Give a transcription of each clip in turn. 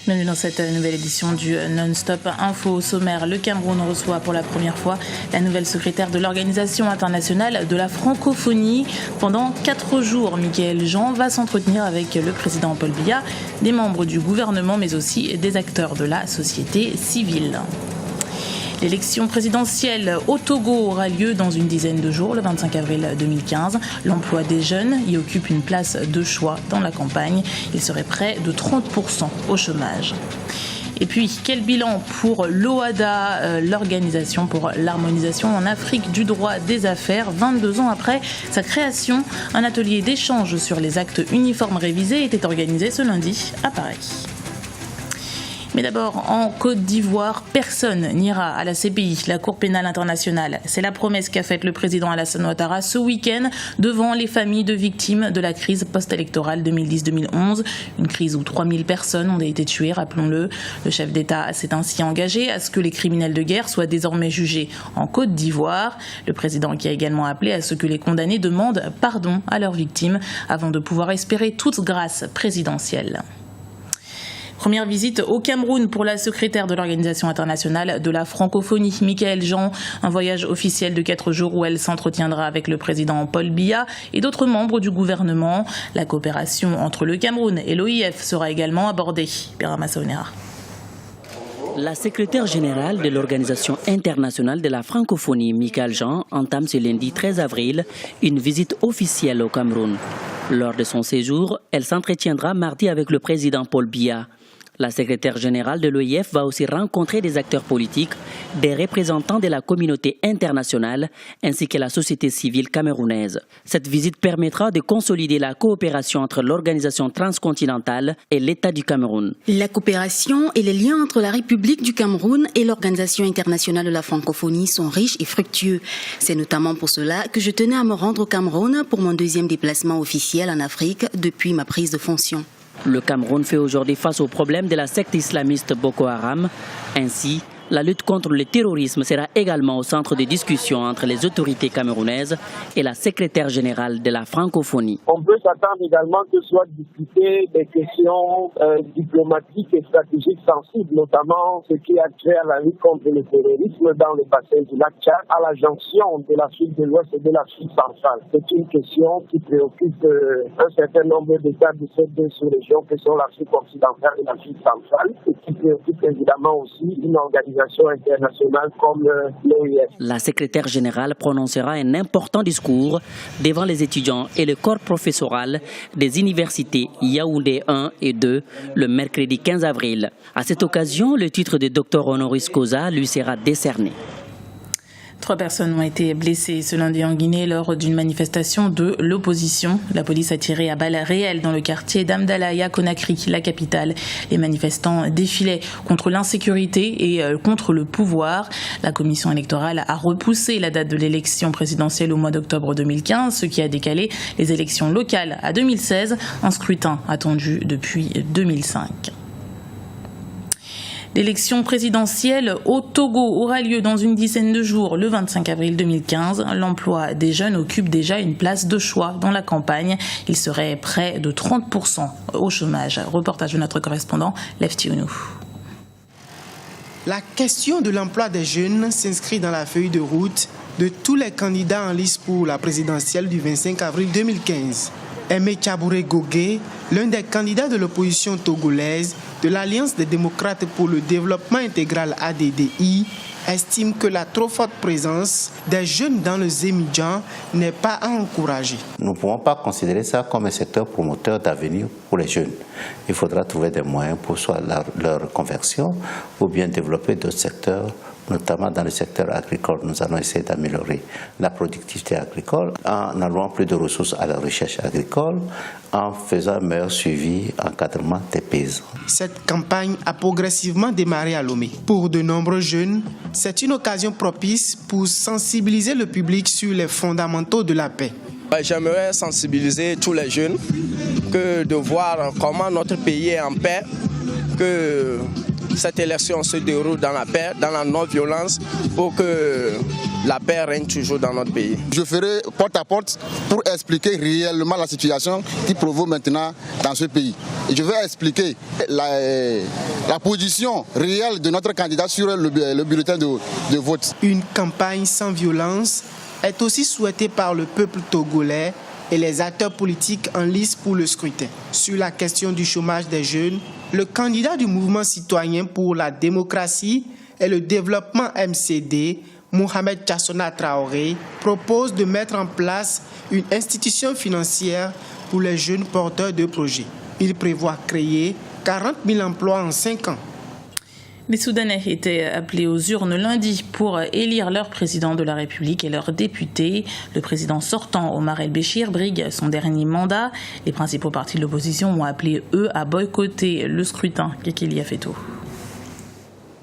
Bienvenue dans cette nouvelle édition du Non-Stop Info. Au sommaire, le Cameroun reçoit pour la première fois la nouvelle secrétaire de l'Organisation internationale de la francophonie. Pendant 4 jours, Michaël Jean va s'entretenir avec le président Paul Biya, des membres du gouvernement, mais aussi des acteurs de la société civile. L'élection présidentielle au Togo aura lieu dans une dizaine de jours, le 25 avril 2015. L'emploi des jeunes y occupe une place de choix dans la campagne. Il serait près de 30% au chômage. Et puis, quel bilan pour l'OHADA, l'Organisation pour l'harmonisation en Afrique du droit des affaires. 22 ans après sa création, un atelier d'échange sur les actes uniformes révisés était organisé ce lundi à Paris. Mais d'abord, en Côte d'Ivoire, personne n'ira à la CPI, la Cour pénale internationale. C'est la promesse qu'a faite le président Alassane Ouattara ce week-end devant les familles de victimes de la crise post-électorale 2010-2011. Une crise où 3000 personnes ont été tuées, rappelons-le. Le chef d'État s'est ainsi engagé à ce que les criminels de guerre soient désormais jugés en Côte d'Ivoire. Le président qui a également appelé à ce que les condamnés demandent pardon à leurs victimes avant de pouvoir espérer toute grâce présidentielle. Première visite au Cameroun pour la secrétaire de l'Organisation internationale de la francophonie, Michaël Jean. Un voyage officiel de 4 jours où elle s'entretiendra avec le président Paul Biya et d'autres membres du gouvernement. La coopération entre le Cameroun et l'OIF sera également abordée. Birama Saonera. La secrétaire générale de l'Organisation internationale de la francophonie, Michaël Jean, entame ce lundi 13 avril une visite officielle au Cameroun. Lors de son séjour, elle s'entretiendra mardi avec le président Paul Biya. La secrétaire générale de l'OIF va aussi rencontrer des acteurs politiques, des représentants de la communauté internationale ainsi que la société civile camerounaise. Cette visite permettra de consolider la coopération entre l'organisation transcontinentale et l'État du Cameroun. La coopération et les liens entre la République du Cameroun et l'Organisation internationale de la francophonie sont riches et fructueux. C'est notamment pour cela que je tenais à me rendre au Cameroun pour mon 2e déplacement officiel en Afrique depuis ma prise de fonction. Le Cameroun fait aujourd'hui face au problème de la secte islamiste Boko Haram. Ainsi, la lutte contre le terrorisme sera également au centre des discussions entre les autorités camerounaises et la secrétaire générale de la francophonie. On peut s'attendre également que soit discuté des questions diplomatiques et stratégiques sensibles, notamment ce qui a trait à la lutte contre le terrorisme dans le bassin du lac Tchad, à la jonction de l'Afrique de l'Ouest et de l'Afrique centrale. C'est une question qui préoccupe un certain nombre d'États de ces 2 sous-régions que sont l'Afrique occidentale et l'Afrique centrale, et qui préoccupe évidemment aussi une organisation internationale comme l'OIF. La secrétaire générale prononcera un important discours devant les étudiants et le corps professoral des universités Yaoundé 1 et 2 le mercredi 15 avril. À cette occasion, le titre de docteur honoris causa lui sera décerné. 3 personnes ont été blessées ce lundi en Guinée lors d'une manifestation de l'opposition. La police a tiré à balles réelles dans le quartier d'Amdalaya, Conakry, la capitale. Les manifestants défilaient contre l'insécurité et contre le pouvoir. La commission électorale a repoussé la date de l'élection présidentielle au mois d'octobre 2015, ce qui a décalé les élections locales à 2016, un scrutin attendu depuis 2005. L'élection présidentielle au Togo aura lieu dans une dizaine de jours, le 25 avril 2015. L'emploi des jeunes occupe déjà une place de choix dans la campagne. Il serait près de 30% au chômage. Reportage de notre correspondant, Lefty Ounou. La question de l'emploi des jeunes s'inscrit dans la feuille de route de tous les candidats en lice pour la présidentielle du 25 avril 2015. Aimé Tchabouré Gogué, l'un des candidats de l'opposition togolaise de l'Alliance des démocrates pour le développement intégral ADDI, estime que la trop forte présence des jeunes dans le Zémidjan n'est pas à encourager. Nous ne pouvons pas considérer ça comme un secteur promoteur d'avenir pour les jeunes. Il faudra trouver des moyens pour soit leur conversion ou bien développer d'autres secteurs, notamment dans le secteur agricole. Nous allons essayer d'améliorer la productivité agricole en allouant plus de ressources à la recherche agricole, en faisant un meilleur suivi, encadrement des paysans. Cette campagne a progressivement démarré à Lomé. Pour de nombreux jeunes, c'est une occasion propice pour sensibiliser le public sur les fondamentaux de la paix. J'aimerais sensibiliser tous les jeunes que de voir comment notre pays est en paix que cette élection se déroule dans la paix, dans la non-violence, pour que la paix règne toujours dans notre pays. Je ferai porte à porte pour expliquer réellement la situation qui provoque maintenant dans ce pays. Et je vais expliquer la position réelle de notre candidat sur le bulletin de vote. Une campagne sans violence est aussi souhaitée par le peuple togolais et les acteurs politiques en lice pour le scrutin. Sur la question du chômage des jeunes, le candidat du mouvement citoyen pour la démocratie et le développement MCD, Mohamed Chassona Traoré, propose de mettre en place une institution financière pour les jeunes porteurs de projets. Il prévoit créer 40 000 emplois en 5 ans. Les Soudanais étaient appelés aux urnes lundi pour élire leur président de la République et leurs députés. Le président sortant, Omar El-Béchir, brigue son dernier mandat. Les principaux partis de l'opposition ont appelé, eux, à boycotter le scrutin. Kekeli Afeto.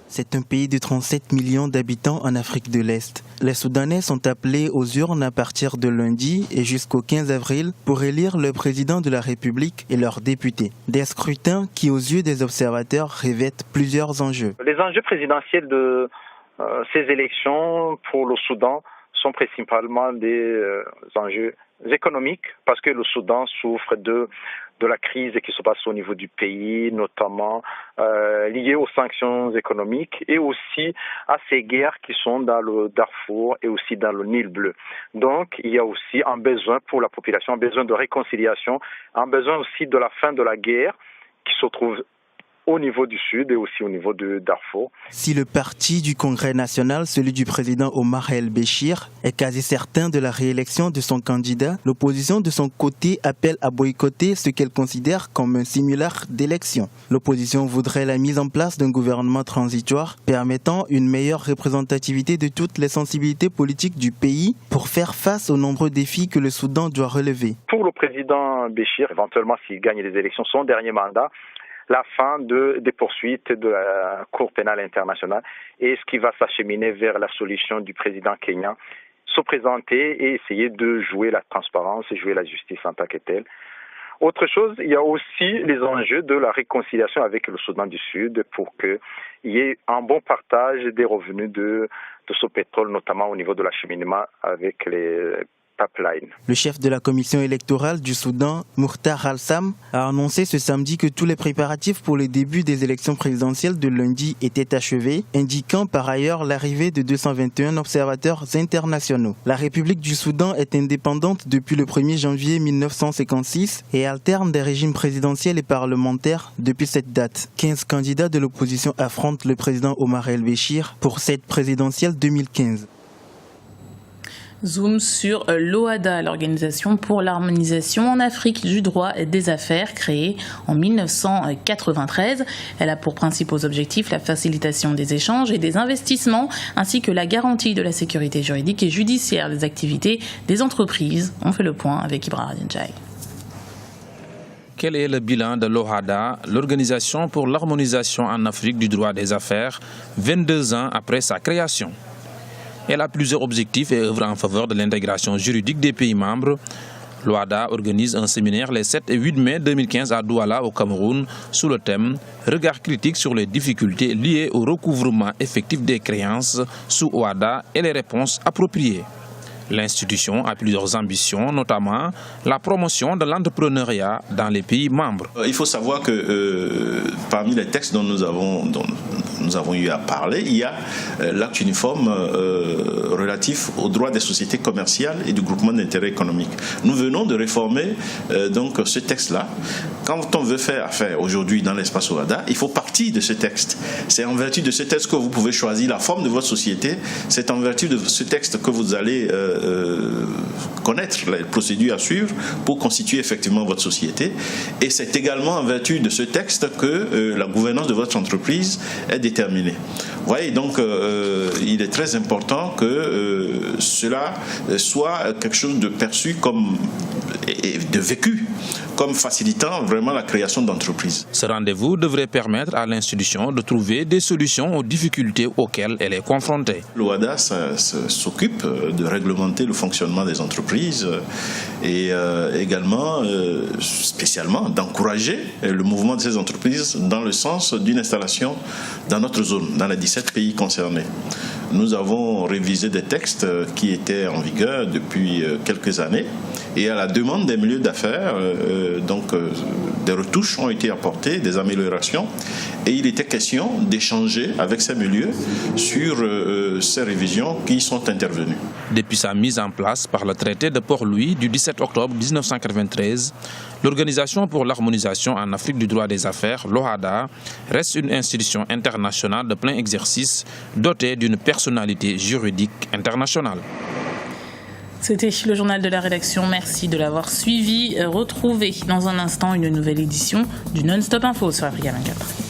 C'est un pays de 37 millions d'habitants en Afrique de l'Est. Les Soudanais sont appelés aux urnes à partir de lundi et jusqu'au 15 avril pour élire le président de la République et leurs députés. Des scrutins qui, aux yeux des observateurs, revêtent plusieurs enjeux. Les enjeux présidentiels de ces élections pour le Soudan sont principalement des enjeux économiques parce que le Soudan souffre de la crise qui se passe au niveau du pays, notamment liée aux sanctions économiques et aussi à ces guerres qui sont dans le Darfour et aussi dans le Nil bleu. Donc, il y a aussi un besoin pour la population, un besoin de réconciliation, un besoin aussi de la fin de la guerre qui se trouve au niveau du sud et aussi au niveau de Darfour. Si le parti du Congrès national, celui du président Omar El-Béchir, est quasi certain de la réélection de son candidat, l'opposition de son côté appelle à boycotter ce qu'elle considère comme un simulacre d'élection. L'opposition voudrait la mise en place d'un gouvernement transitoire permettant une meilleure représentativité de toutes les sensibilités politiques du pays pour faire face aux nombreux défis que le Soudan doit relever. Pour le président Béchir, éventuellement s'il gagne les élections, son dernier mandat, la fin des poursuites de la Cour pénale internationale et ce qui va s'acheminer vers la solution du président kenyan, se présenter et essayer de jouer la transparence et jouer la justice en tant que telle. Autre chose, il y a aussi les enjeux de la réconciliation avec le Soudan du Sud pour qu'il y ait un bon partage des revenus de ce pétrole, notamment au niveau de l'acheminement avec les pipeline. Le chef de la commission électorale du Soudan, Mukhtar Al-Sam, a annoncé ce samedi que tous les préparatifs pour le début des élections présidentielles de lundi étaient achevés, indiquant par ailleurs l'arrivée de 221 observateurs internationaux. La République du Soudan est indépendante depuis le 1er janvier 1956 et alterne des régimes présidentiels et parlementaires depuis cette date. 15 candidats de l'opposition affrontent le président Omar El-Béchir pour cette présidentielle 2015. Zoom sur l'OHADA, l'Organisation pour l'harmonisation en Afrique du droit des affaires, créée en 1993. Elle a pour principaux objectifs la facilitation des échanges et des investissements, ainsi que la garantie de la sécurité juridique et judiciaire des activités des entreprises. On fait le point avec Ibrahim Ndiaye. Quel est le bilan de l'OHADA, l'Organisation pour l'harmonisation en Afrique du droit des affaires, 22 ans après sa création? Elle a plusieurs objectifs et œuvre en faveur de l'intégration juridique des pays membres. L'OHADA organise un séminaire les 7 et 8 mai 2015 à Douala, au Cameroun, sous le thème « Regard critique sur les difficultés liées au recouvrement effectif des créances sous OHADA et les réponses appropriées ». L'institution a plusieurs ambitions, notamment la promotion de l'entrepreneuriat dans les pays membres. Il faut savoir que parmi les textes dont nous avons eu à parler, il y a l'acte uniforme relatif aux droits des sociétés commerciales et du groupement d'intérêt économique. Nous venons de réformer donc ce texte-là. Quand on veut faire affaire aujourd'hui dans l'espace OHADA, il faut partir de ce texte. C'est en vertu de ce texte que vous pouvez choisir la forme de votre société. C'est en vertu de ce texte que vous allez connaître les procédures à suivre pour constituer effectivement votre société. Et c'est également en vertu de ce texte que la gouvernance de votre entreprise est déterminée. Vous voyez, donc il est très important que cela soit quelque chose de perçu comme et de vécu comme facilitant vraiment la création d'entreprises. Ce rendez-vous devrait permettre à à l'institution de trouver des solutions aux difficultés auxquelles elle est confrontée. L'OHADA s'occupe de réglementer le fonctionnement des entreprises et également, spécialement, d'encourager le mouvement de ces entreprises dans le sens d'une installation dans notre zone, dans les 17 pays concernés. Nous avons révisé des textes qui étaient en vigueur depuis quelques années et à la demande des milieux d'affaires, des retouches ont été apportées, des améliorations et il était question d'échanger avec ces milieux sur ces révisions qui sont intervenues. Depuis sa mise en place par le traité de Port-Louis du 17 octobre 1993, l'Organisation pour l'harmonisation en Afrique du droit des affaires, l'OHADA, reste une institution internationale de plein exercice dotée d'une personnalité juridique internationale. C'était le journal de la rédaction. Merci de l'avoir suivi. Retrouvez dans un instant une nouvelle édition du Non-Stop Info sur Africa 24.